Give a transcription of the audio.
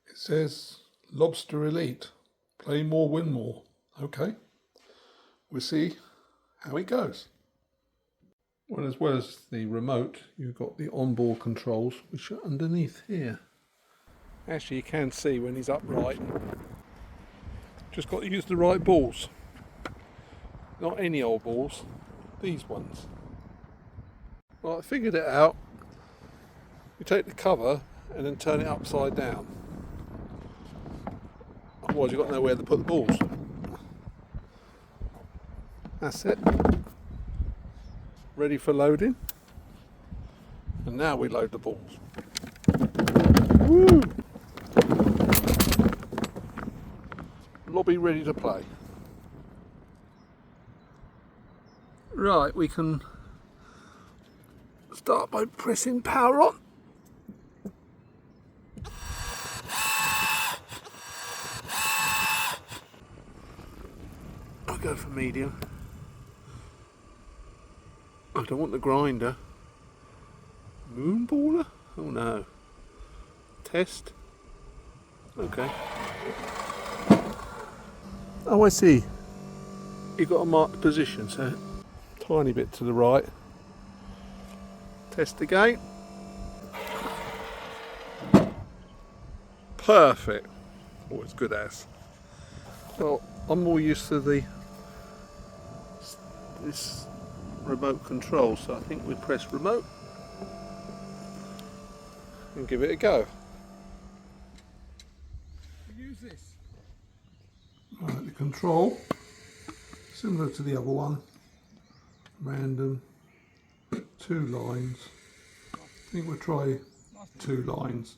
It says Lobster Elite. Play more, win more. Okay. We'll see how it goes. Well as the remote, you've got the onboard controls, which are underneath here. Actually, you can see when he's upright. Just got to use the right balls. Not any old balls, these ones. Well, I figured it out. You take the cover and then turn it upside down. Otherwise you've got nowhere to put the balls. That's it. Ready for loading. And now we load the balls. Woo! Lobby ready to play. Right, we can start by pressing power on. I'll go for medium. I don't want the grinder. Moonballer? Oh no. Test. Okay. Oh, I see. You've got to mark the position, so tiny bit to the right. Test again. Perfect. Oh, it's good as. Well, I'm more used to this remote control, so I think we press remote and give it a go. Use this. Right, the control, similar to the other one, random, 2 lines. I think we'll try 2 lines.